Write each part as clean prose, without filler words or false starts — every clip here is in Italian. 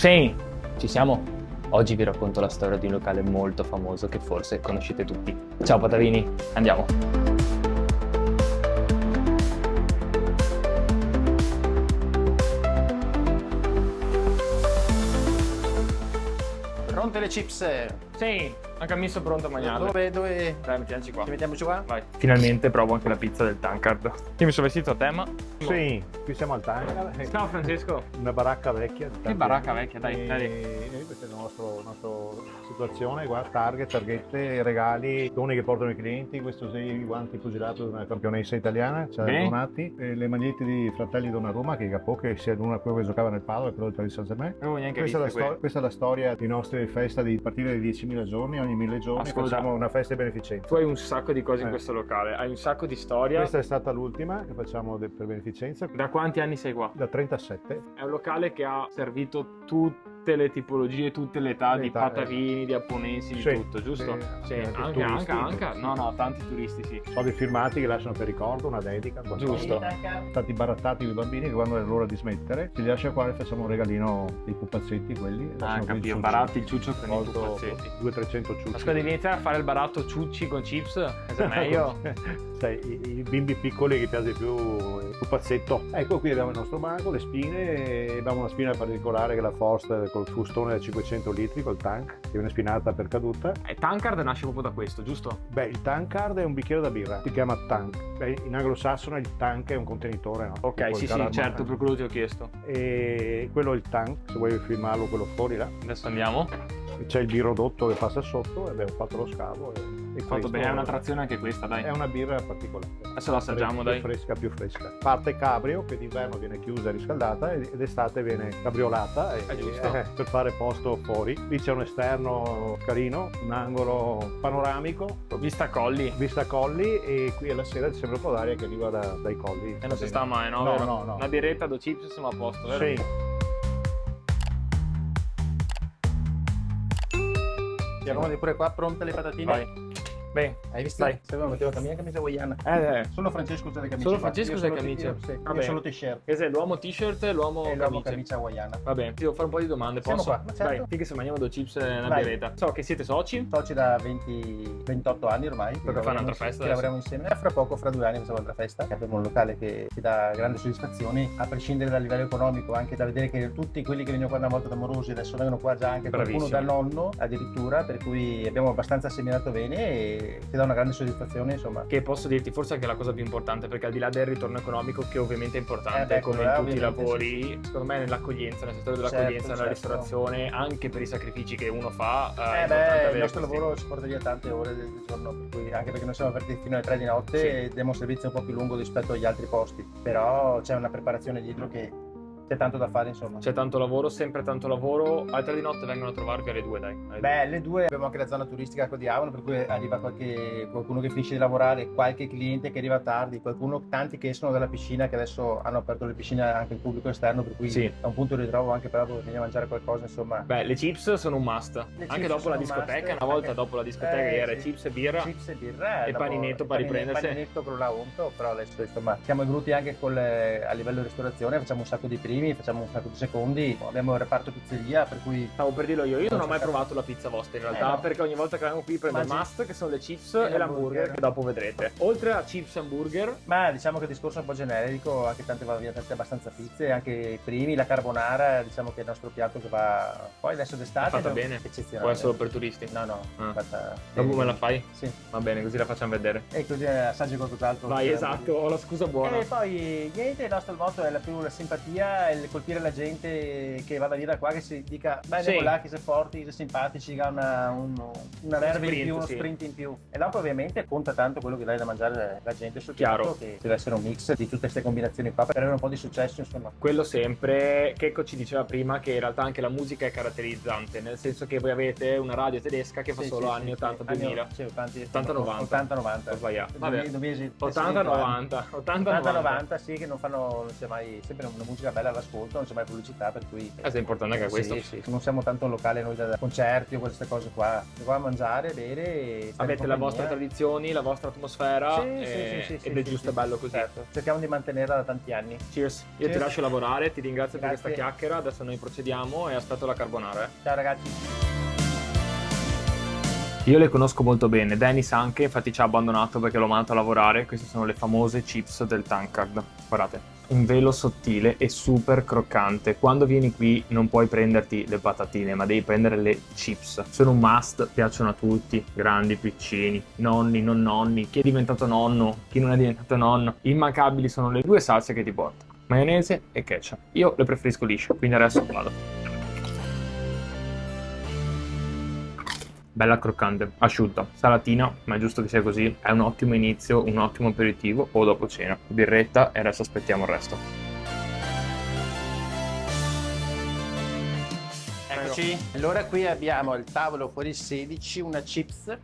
Sì, ci siamo. Oggi vi racconto la storia di un locale molto famoso che forse conoscete tutti. Ciao Patavini, andiamo. Pronte le chips? Sì, anche a me sono pronto a mangiare. Dove? Dai, mettiamoci qua. Ci mettiamoci qua? Vai. Finalmente provo anche la pizza del Tankard. Io mi sono vestito a tema. Sì, qui siamo al Tankard. Ciao Francesco. Una baracca vecchia. Che baracca vecchia, dai. Questa è la nostra situazione, guarda, targhette, regali, doni che portano i clienti. Questo sei i guanti pugilato di una campionessa italiana, ci ha donati. Le magliette di Fratelli Donnarumma, che Gapò, che sia una quello che giocava nel Padova e quello del Paris Saint-Germain. Questa è la storia di nostre feste di partire dai 10.000 giorni, ogni 1.000 giorni facciamo una festa di beneficenza. Tu hai un sacco di cose in questo locale, hai un sacco di storia. Questa è stata l'ultima che facciamo per beneficenza. Da quanti anni sei qua? Da 37. È un locale che ha servito tutte le tipologie, tutte le età di patavini, di apponensi, di tutto, giusto? Sì, anche. No, tanti turisti, sì. Soldi firmati che lasciano per ricordo, una dedica, giusto. Stati barattati i bambini che quando è l'ora di smettere ci li lascia qua e facciamo un regalino dei pupazzetti quelli. Capito, baratti il ciuccio con i pupazzetti. 200-300 ciucci. Ma scusa, devi iniziare a fare il baratto ciucci con chips? È meglio. Sai, i bimbi piccoli che piace più il pupazzetto. Ecco, qui abbiamo il nostro mago, le spine, abbiamo una spina particolare che è la Forster col fustone da 500 litri, col tank, che viene spinata per caduta. E Tankard nasce proprio da questo, giusto? Beh, il Tankard è un bicchiere da birra, si chiama tank. Beh, in anglosassone il tank è un contenitore, no? Ok, sì, certo, per quello ti ho chiesto. E quello è il tank, se vuoi filmarlo quello fuori là. Adesso andiamo. C'è il birodotto che passa sotto e abbiamo fatto lo scavo. E fatto bene, è una trazione anche questa, dai. È una birra particolare. Adesso la assaggiamo, dai. Più fresca. Parte cabrio, che d'inverno viene chiusa e riscaldata, ed d'estate viene cabriolata per fare posto fuori. Lì c'è un esterno carino, un angolo panoramico. Vista colli, e qui alla sera c'è sempre un po' d'aria che arriva dai colli. E non si sta mai, no? No. Una birretta, 2 chips, siamo a posto, vero? Sì. Siamo pure qua, pronte le patatine? Vai. Bene, hai visto? Dai. Se no mettevo la mia camicia hawaiana. Solo Francesco usa le camicie. Solo Francesco usa le camicie? Sì, io solo t-shirt. Che sei l'uomo t-shirt e l'uomo camicia hawaiana. Va bene, ti devo fare un po' di domande, Siamo posso? qua, certo. Dai, finché se mangiamo 2 chips e una birretta. So che siete soci. Soci da 28 anni ormai. Perché fare un'altra festa? Lavoriamo insieme. Fra poco, fra 2 anni, facciamo un'altra festa. Abbiamo un locale che ci dà grandi soddisfazioni, a prescindere dal livello economico, anche da vedere che tutti quelli che venivano qua una volta da Morosi adesso vengono qua già anche qualcuno da nonno addirittura, per cui abbiamo abbastanza seminato bene e ci dà una grande soddisfazione, insomma. Che posso dirti forse anche la cosa più importante, perché al di là del ritorno economico, che ovviamente è importante come in tutti i lavori, secondo me nell'accoglienza, nel settore dell'accoglienza, nella ristorazione, anche per i sacrifici che uno fa, il nostro lavoro ci porta via tante ore del giorno, per cui, anche perché noi siamo aperti fino alle 3 di notte e diamo un servizio un po' più lungo rispetto agli altri posti, però c'è una preparazione dietro che c'è tanto da fare, insomma. C'è tanto lavoro, sempre tanto lavoro. Alle 3 di notte vengono a trovarvi alle 2, dai. Alle 2 abbiamo anche la zona turistica a Diavolo, per cui arriva qualcuno che finisce di lavorare, qualche cliente che arriva tardi, tanti che escono dalla piscina, che adesso hanno aperto le piscine anche al pubblico esterno, per cui è un punto di ritrovo anche per venire a mangiare qualcosa, insomma. Beh, le chips sono un must. Anche dopo la discoteca, una volta dopo la discoteca era chips e birra. E paninetto per riprendersi. Paninetto con la unto, però adesso insomma siamo evoluti anche a livello di ristorazione, facciamo un sacco di primi, facciamo un sacco di secondi, abbiamo il reparto pizzeria, per cui stavo per dirlo io non ho mai provato la pizza vostra in realtà, perché ogni volta che vengo qui prendo il must, che sono le chips e l'hamburger, che dopo vedrete. Oltre a chips e hamburger, ma diciamo che il discorso è un po' generico, anche tante abbastanza pizze, anche i primi, la carbonara, diciamo che è il nostro piatto che va poi adesso d'estate. Fatta bene? Eccezionale. Può essere solo per turisti? No. Dopo me la fai? Sì. Va bene, così la facciamo vedere. E così assaggi qualcos'altro. Vai, esatto, ho la scusa buona. E poi niente, il nostro motto è la simpatia, il colpire la gente che vada via da qua, che si dica andiamo là, che sei forti, che sei simpatici, che ha una verve in più, uno sprint in più. E dopo ovviamente conta tanto quello che dai da mangiare la gente sul piatto, che deve essere un mix di tutte queste combinazioni qua per avere un po' di successo, insomma. Quello sempre. Checco ci diceva prima che in realtà anche la musica è caratterizzante, nel senso che voi avete una radio tedesca che fa solo anni 80-2000. Sì, 80-90. 80-90. Ho sbagliato. Vabbè. 80-90. 80-90. Sì, che non fanno, non c'è mai, sempre una musica bella all'ascolto, non c'è mai pubblicità, per cui è importante anche questo. Sì. Non siamo tanto un locale noi da concerti o queste cose qua. Siamo qua a mangiare, bere e avete le vostre tradizioni, la vostra atmosfera ed è giusto e bello così. Certo. Cerchiamo di mantenerla da tanti anni. Cheers. Io ti lascio lavorare, ti ringrazio per questa chiacchiera, adesso noi procediamo e aspetto la carbonara. Ciao ragazzi. Io le conosco molto bene, Dennis anche, infatti ci ha abbandonato perché l'ho mandato a lavorare. Queste sono le famose chips del Tankard. Guardate, un velo sottile e super croccante. Quando vieni qui non puoi prenderti le patatine, ma devi prendere le chips. Sono un must, piacciono a tutti, grandi, piccini, nonni, non nonni, chi è diventato nonno, chi non è diventato nonno. Immancabili sono le due salse che ti porto, maionese e ketchup. Io le preferisco lisce, quindi adesso vado. Bella croccante, asciutta, salatina, ma è giusto che sia così. È un ottimo inizio, un ottimo aperitivo o dopo cena. Birretta e adesso aspettiamo il resto. Eccoci. Allora qui abbiamo il tavolo fuori 16, una chips,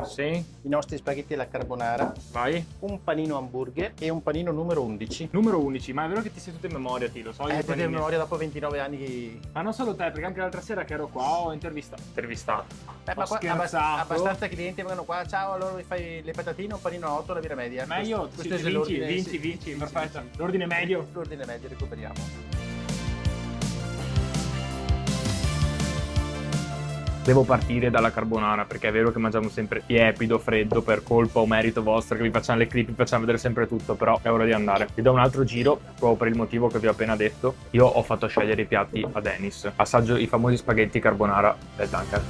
sì, i nostri spaghetti alla carbonara, vai, un panino hamburger e un panino numero 11. Numero 11, ma è vero che ti sei tutto in memoria, ti lo so? Tutto in memoria dopo 29 anni. Ma non solo te, perché anche l'altra sera che ero qua ho intervistato. Ma qua abbastanza clienti vengono qua, ciao, allora mi fai le patatine, un panino a 8, la birra media. Meglio, questo è vinci, perfetto. L'ordine medio. L'ordine medio recuperiamo. Devo partire dalla carbonara perché è vero che mangiamo sempre tiepido, freddo per colpa o merito vostro che vi facciamo le clip, vi facciamo vedere sempre tutto, però è ora di andare. Vi do un altro giro proprio per il motivo che vi ho appena detto. Io ho fatto scegliere i piatti a Dennis. Assaggio i famosi spaghetti carbonara del Tankard.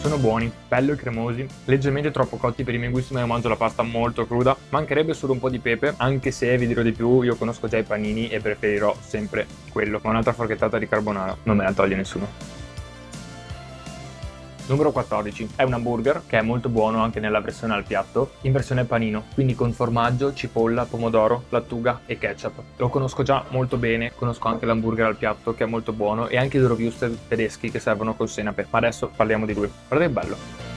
Sono buoni, belli e cremosi, leggermente troppo cotti per i miei gusti, ma io mangio la pasta molto cruda. Mancherebbe solo un po' di pepe, anche se vi dirò di più, io conosco già i panini e preferirò sempre quello. Ma un'altra forchettata di carbonara non me la toglie nessuno. Numero 14 è un hamburger che è molto buono anche nella versione al piatto, in versione panino, quindi con formaggio, cipolla, pomodoro, lattuga e ketchup. Lo conosco già molto bene, conosco anche l'hamburger al piatto che è molto buono e anche i loro wurstel tedeschi che servono col senape, ma adesso parliamo di lui. Guardate che bello!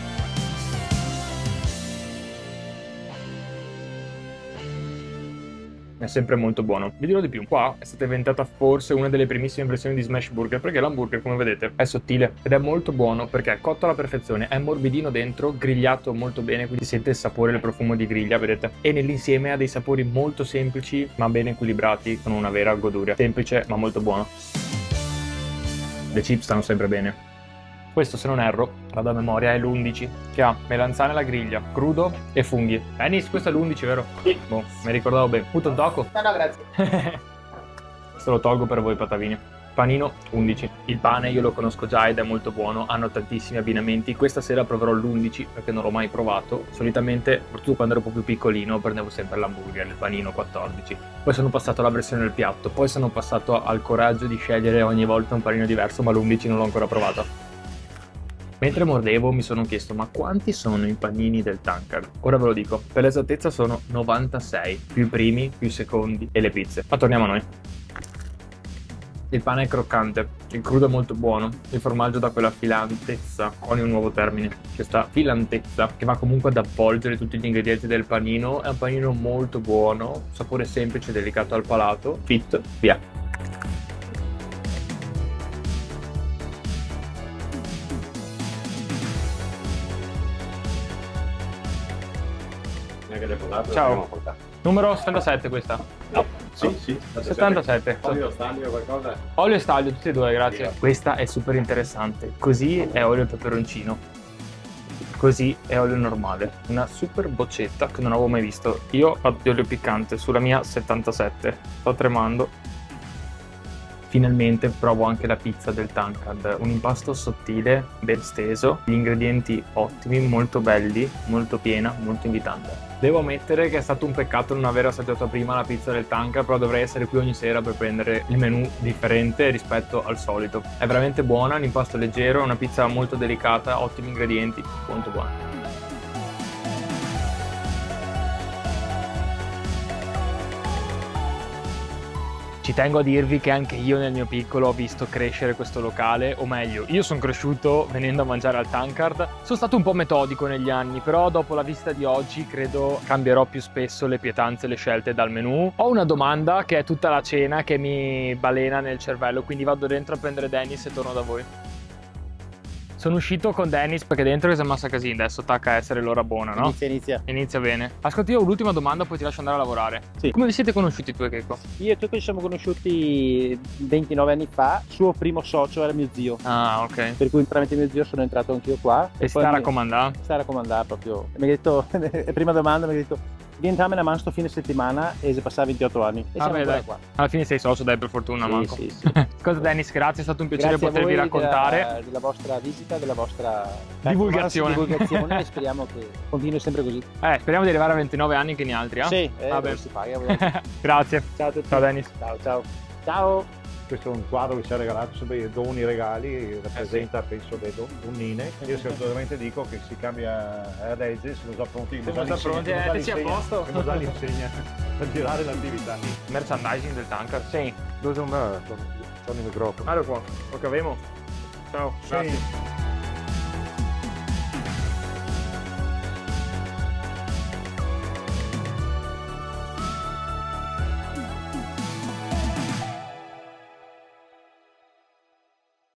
È sempre molto buono. Vi dirò di più, qua è stata inventata forse una delle primissime versioni di Smash Burger perché l'hamburger, come vedete, è sottile ed è molto buono perché è cotto alla perfezione, è morbidino dentro, grigliato molto bene, quindi sente il sapore e il profumo di griglia, vedete? E nell'insieme ha dei sapori molto semplici ma ben equilibrati con una vera goduria. Semplice ma molto buono. Le chips stanno sempre bene. Questo, se non erro, vado a memoria, è l'11, che ha melanzane alla griglia, crudo e funghi. Dennis, questo è l'11, vero? Sì. Boh, mi ricordavo bene. Butto un tocco? No, grazie. Questo lo tolgo per voi, patavini. Panino 11. Il pane io lo conosco già ed è molto buono, hanno tantissimi abbinamenti. Questa sera proverò l'11 perché non l'ho mai provato. Solitamente, soprattutto quando ero un po' più piccolino, prendevo sempre l'hamburger, il panino 14. Poi sono passato alla versione del piatto, poi sono passato al coraggio di scegliere ogni volta un panino diverso, ma l'11 non l'ho ancora provato. Mentre mordevo mi sono chiesto ma quanti sono i panini del Tankard? Ora ve lo dico, per l'esattezza sono 96, più i primi, più i secondi e le pizze. Ma torniamo a noi. Il pane è croccante, il crudo è molto buono, il formaggio dà quella filantezza, ogni un nuovo termine, questa filantezza che va comunque ad avvolgere tutti gli ingredienti del panino. È un panino molto buono, sapore semplice e delicato al palato, fit, via. Ciao, numero 77 questa? No, sì, 77. Olio, staglio, qualcosa? Olio e staglio, tutti e due, grazie. Questa è super interessante. Così è olio e peperoncino. Così è olio normale. Una super boccetta che non avevo mai visto. Io ho fatto di olio piccante sulla mia 77. Sto tremando. Finalmente provo anche la pizza del Tankard, un impasto sottile, ben steso, gli ingredienti ottimi, molto belli, molto piena, molto invitante. Devo ammettere che è stato un peccato non aver assaggiato prima la pizza del Tankard, però dovrei essere qui ogni sera per prendere il menù differente rispetto al solito. È veramente buona, l'impasto è leggero, è una pizza molto delicata, ottimi ingredienti, molto buona. Ci tengo a dirvi che anche io nel mio piccolo ho visto crescere questo locale, o meglio, io sono cresciuto venendo a mangiare al Tankard. Sono stato un po' metodico negli anni, però dopo la visita di oggi credo cambierò più spesso le pietanze e le scelte dal menù. Ho una domanda che è tutta la cena che mi balena nel cervello, quindi vado dentro a prendere Dennis e torno da voi. Sono uscito con Dennis perché dentro che si ammassa casino, adesso tacca a essere l'ora buona, no? Inizia bene. Ascolta, io ho l'ultima domanda, poi ti lascio andare a lavorare. Sì. Come vi siete conosciuti tu e Checco? Io e Checco ci siamo conosciuti 29 anni fa, suo primo socio era mio zio. Ah, ok. Per cui tramite mio zio sono entrato anch'io qua. E sta a raccomandare? Sta a raccomandare proprio. Mi ha detto, prima domanda mi ha detto, rientriamo a sto fine settimana e si passava 28 anni. E siamo ancora qua. Alla fine sei socio, dai, per fortuna, Manco. Sì. Ascolta Dennis, grazie, è stato un piacere Grazie potervi raccontare. Della vostra visita, della vostra divulgazione e speriamo che continui sempre così. Speriamo di arrivare a 29 anni che ne altri, eh? Sì, vabbè. Si paga. Grazie. Ciao a tutti. Ciao Dennis. Ciao. Questo è un quadro che ci ha regalato, sempre doni regali, rappresenta penso le donnine. Io assolutamente dico che si cambia a legge, sono già pronti. Siamo già pronti, ti a posto. Siamo già l'insegna a girare l'attività. Merchandising del Tankard? Sì. Dove sono il microfono? Allora qua, lo cavemo. Ciao, grazie. Sì.